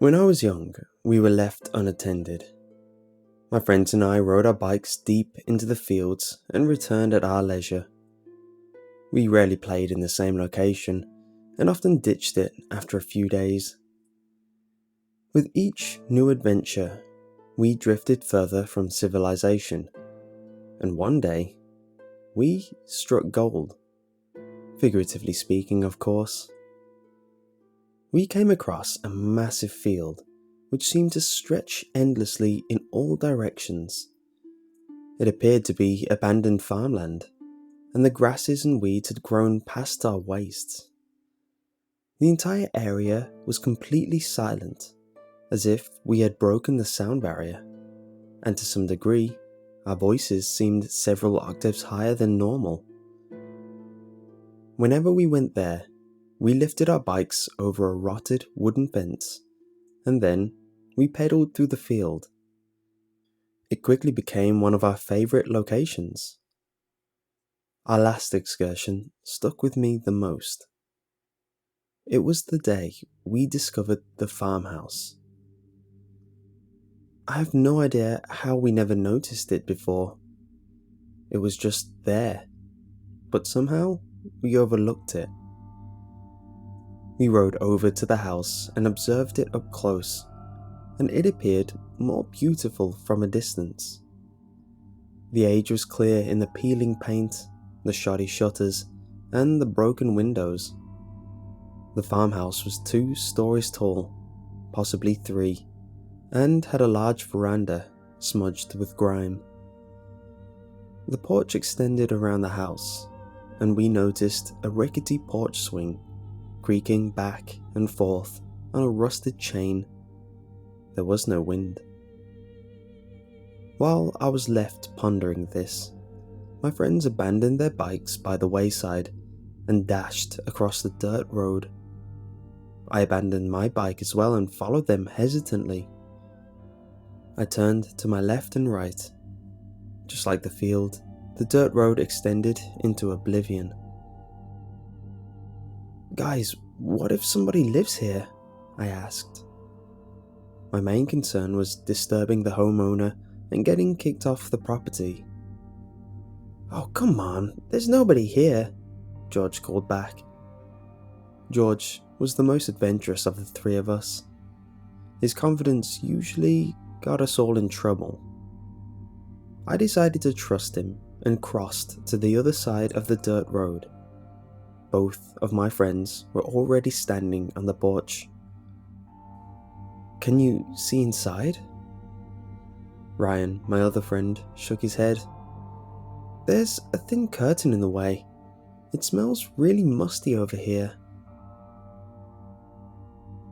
When I was young, we were left unattended. My friends and I rode our bikes deep into the fields and returned at our leisure. We rarely played in the same location and often ditched it after a few days. With each new adventure, we drifted further from civilization, and one day, we struck gold. Figuratively speaking, of course. We came across a massive field which seemed to stretch endlessly in all directions. It appeared to be abandoned farmland, and the grasses and weeds had grown past our waists. The entire area was completely silent, as if we had broken the sound barrier, and to some degree, our voices seemed several octaves higher than normal. Whenever we went there, we lifted our bikes over a rotted wooden fence, and then we pedaled through the field. It quickly became one of our favourite locations. Our last excursion stuck with me the most. It was the day we discovered the farmhouse. I have no idea how we never noticed it before. It was just there, but somehow we overlooked it. We rode over to the house and observed it up close, and it appeared more beautiful from a distance. The age was clear in the peeling paint, the shoddy shutters, and the broken windows. The farmhouse was 2 stories tall, possibly 3, and had a large veranda smudged with grime. The porch extended around the house, and we noticed a rickety porch swing creaking back and forth on a rusted chain. There was no wind. While I was left pondering this, my friends abandoned their bikes by the wayside and dashed across the dirt road. I abandoned my bike as well and followed them hesitantly. I turned to my left and right. Just like the field, the dirt road extended into oblivion. "Guys, what if somebody lives here?" I asked. My main concern was disturbing the homeowner and getting kicked off the property. "Oh, come on, there's nobody here," George called back. George was the most adventurous of the 3 of us. His confidence usually got us all in trouble. I decided to trust him and crossed to the other side of the dirt road. Both of my friends were already standing on the porch. "Can you see inside?" Ryan, my other friend, shook his head. "There's a thin curtain in the way. It smells really musty over here."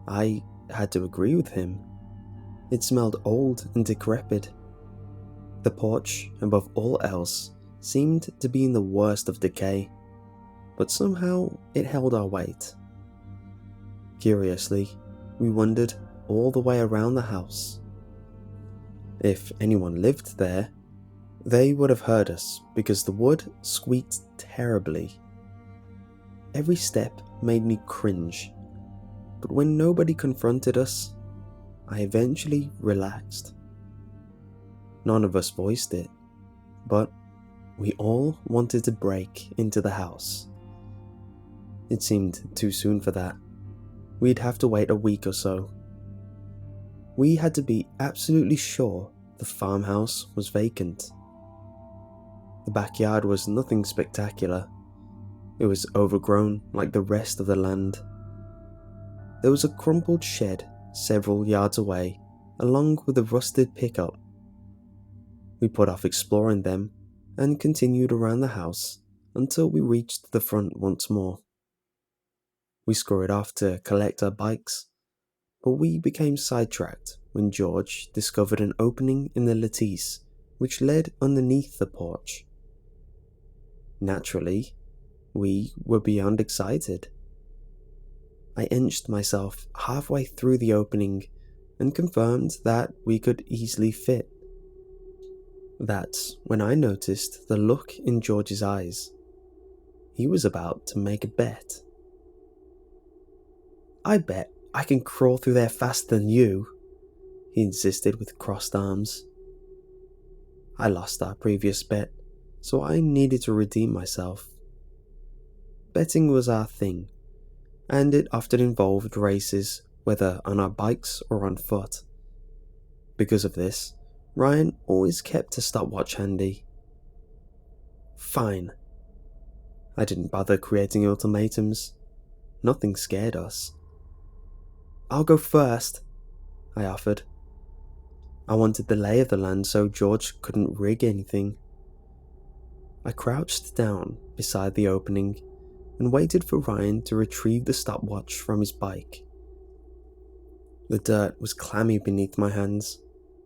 I had to agree with him. It smelled old and decrepit. The porch, above all else, seemed to be in the worst of decay, but somehow it held our weight. Curiously, we wandered all the way around the house. If anyone lived there, they would have heard us because the wood squeaked terribly. Every step made me cringe, but when nobody confronted us, I eventually relaxed. None of us voiced it, but we all wanted to break into the house. It seemed too soon for that. We'd have to wait a week or so. We had to be absolutely sure the farmhouse was vacant. The backyard was nothing spectacular. It was overgrown like the rest of the land. There was a crumpled shed several yards away, along with a rusted pickup. We put off exploring them and continued around the house until we reached the front once more. We scurried off to collect our bikes, but we became sidetracked when George discovered an opening in the lattice which led underneath the porch. Naturally, we were beyond excited. I inched myself halfway through the opening and confirmed that we could easily fit. That's when I noticed the look in George's eyes. He was about to make a bet. "I bet I can crawl through there faster than you, he insisted with crossed arms. I lost our previous bet, so I needed to redeem myself. Betting was our thing, and it often involved races, whether on our bikes or on foot. Because of this, Ryan always kept a stopwatch handy. Fine. I didn't bother creating ultimatums. Nothing scared us. I'll go first, I offered. I wanted the lay of the land so George couldn't rig anything. I crouched down beside the opening and waited for Ryan to retrieve the stopwatch from his bike. The dirt was clammy beneath my hands,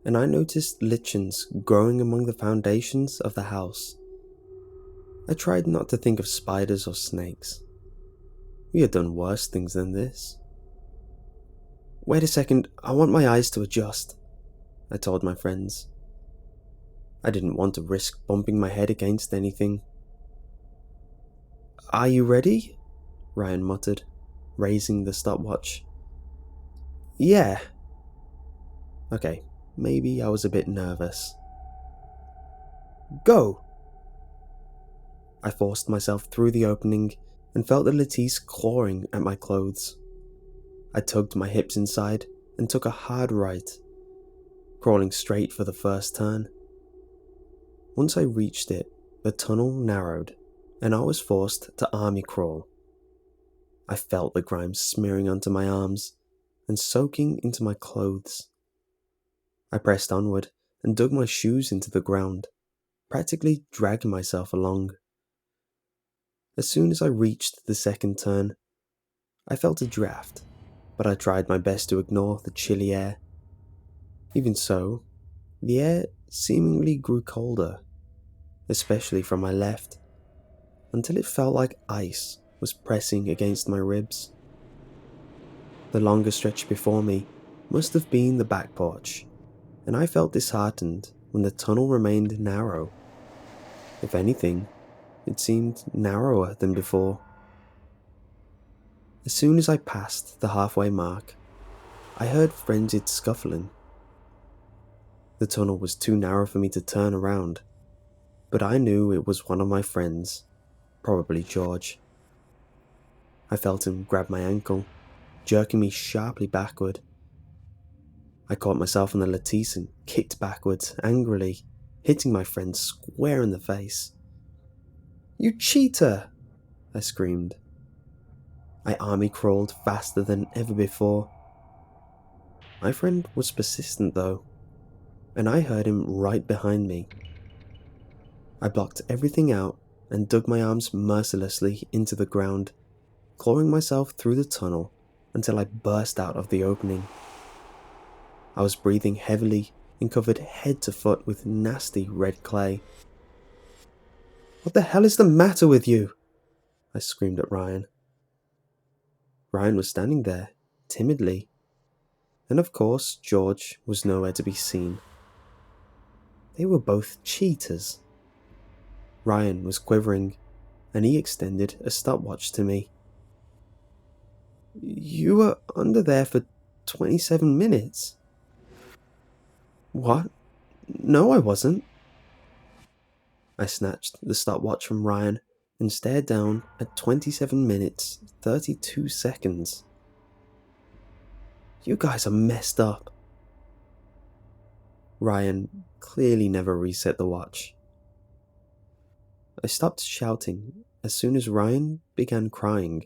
and I noticed lichens growing among the foundations of the house. I tried not to think of spiders or snakes. We had done worse things than this. Wait a second, I want my eyes to adjust, I told my friends. I didn't want to risk bumping my head against anything. Are you ready? Ryan muttered, raising the stopwatch. Yeah. Okay, maybe I was a bit nervous. Go! I forced myself through the opening and felt the Lettice clawing at my clothes. I tugged my hips inside and took a hard right, crawling straight for the first turn. Once I reached it, the tunnel narrowed, and I was forced to army crawl. I felt the grime smearing onto my arms and soaking into my clothes. I pressed onward and dug my shoes into the ground, practically dragging myself along. As soon as I reached the second turn, I felt a draft, but I tried my best to ignore the chilly air. Even so, the air seemingly grew colder, especially from my left, until it felt like ice was pressing against my ribs. The longer stretch before me must have been the back porch, and I felt disheartened when the tunnel remained narrow. If anything, it seemed narrower than before. As soon as I passed the halfway mark, I heard frenzied scuffling. The tunnel was too narrow for me to turn around, but I knew it was one of my friends, probably George. I felt him grab my ankle, jerking me sharply backward. I caught myself on the Lettice and kicked backwards angrily, hitting my friend square in the face. You cheater! I screamed. I army crawled faster than ever before. My friend was persistent though, and I heard him right behind me. I blocked everything out and dug my arms mercilessly into the ground, clawing myself through the tunnel until I burst out of the opening. I was breathing heavily and covered head to foot with nasty red clay. What the hell is the matter with you? I screamed at Ryan. Ryan was standing there, timidly, and of course George was nowhere to be seen. They were both cheaters. Ryan was quivering, and he extended a stopwatch to me. You were under there for 27 minutes. What? No, I wasn't. I snatched the stopwatch from Ryan and stared down at 27 minutes, 32 seconds. You guys are messed up. Ryan clearly never reset the watch. I stopped shouting as soon as Ryan began crying.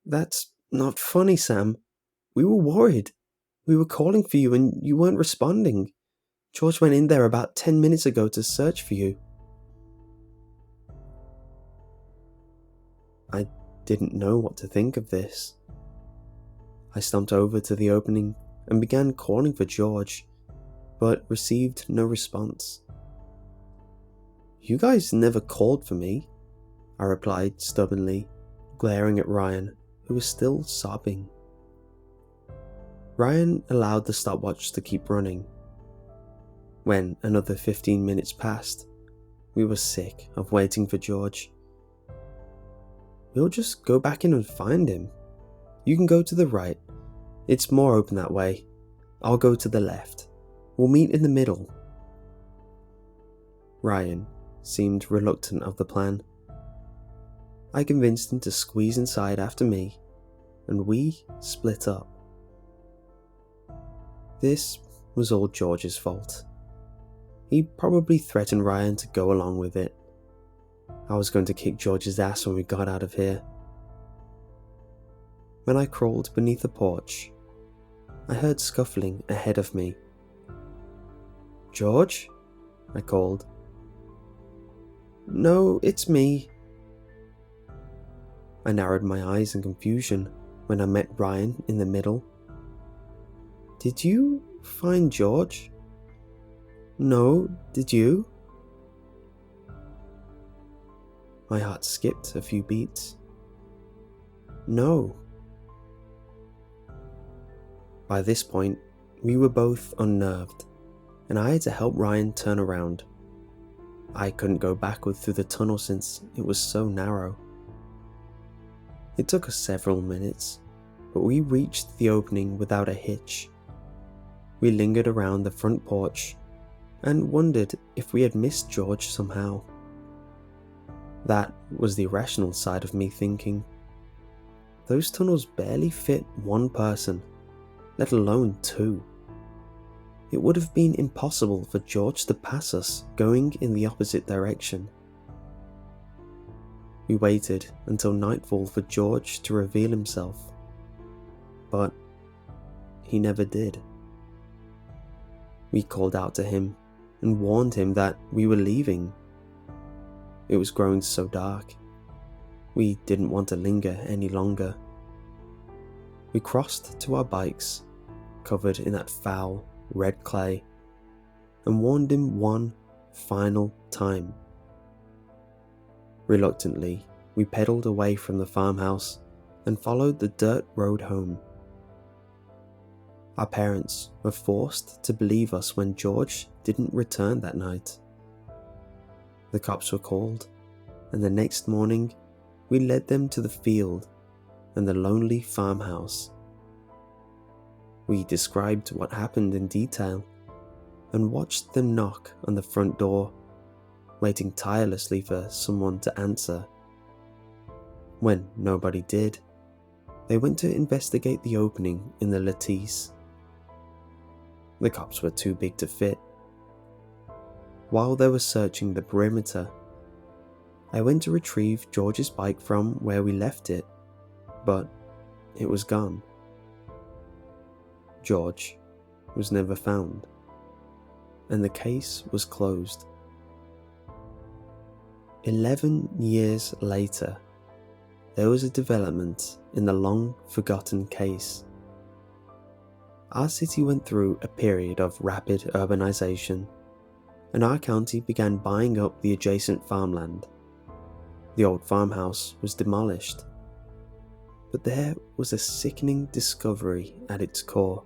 That's not funny, Sam. We were worried. We were calling for you and you weren't responding. George went in there about 10 minutes ago to search for you. I didn't know what to think of this. I stumped over to the opening and began calling for George, but received no response. You guys never called for me, I replied stubbornly, glaring at Ryan, who was still sobbing. Ryan allowed the stopwatch to keep running. When another 15 minutes passed, we were sick of waiting for George. We'll just go back in and find him, You can go to the right. It's more open that way. I'll go to the left. We'll meet in the middle." Ryan seemed reluctant of the plan. I convinced him to squeeze inside after me, and we split up. This was all George's fault. He probably threatened Ryan to go along with it. I was going to kick George's ass when we got out of here. When I crawled beneath the porch, I heard scuffling ahead of me. "George?" I called. "No, it's me." I narrowed my eyes in confusion when I met Ryan in the middle. "Did you find George?" "No, did you?" My heart skipped a few beats. "No." By this point, we were both unnerved, and I had to help Ryan turn around. I couldn't go backward through the tunnel since it was so narrow. It took us several minutes, but we reached the opening without a hitch. We lingered around the front porch and wondered if we had missed George somehow. That was the irrational side of me thinking. Those tunnels barely fit one person, let alone two. It would have been impossible for George to pass us going in the opposite direction. We waited until nightfall for George to reveal himself, but he never did. We called out to him and warned him that we were leaving. It was growing so dark. We didn't want to linger any longer. We crossed to our bikes, covered in that foul red clay, and warned him one final time. Reluctantly, we pedaled away from the farmhouse and followed the dirt road home. Our parents were forced to believe us when George didn't return that night. The cops were called, and the next morning we led them to the field and the lonely farmhouse. We described what happened in detail and watched them knock on the front door, waiting tirelessly for someone to answer. When nobody did, they went to investigate the opening in the lattice. The cops were too big to fit. While they were searching the perimeter, I went to retrieve George's bike from where we left it, but it was gone. George was never found, and the case was closed. 11 years later, there was a development in the long-forgotten case. Our city went through a period of rapid urbanization, and our county began buying up the adjacent farmland. The old farmhouse was demolished, but there was a sickening discovery at its core.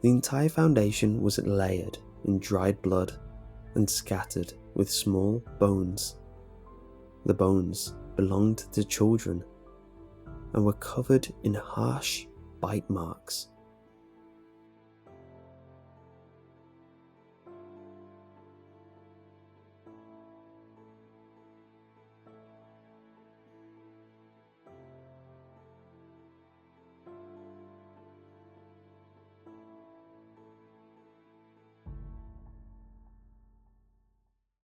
The entire foundation was layered in dried blood and scattered with small bones. The bones belonged to children and were covered in harsh bite marks.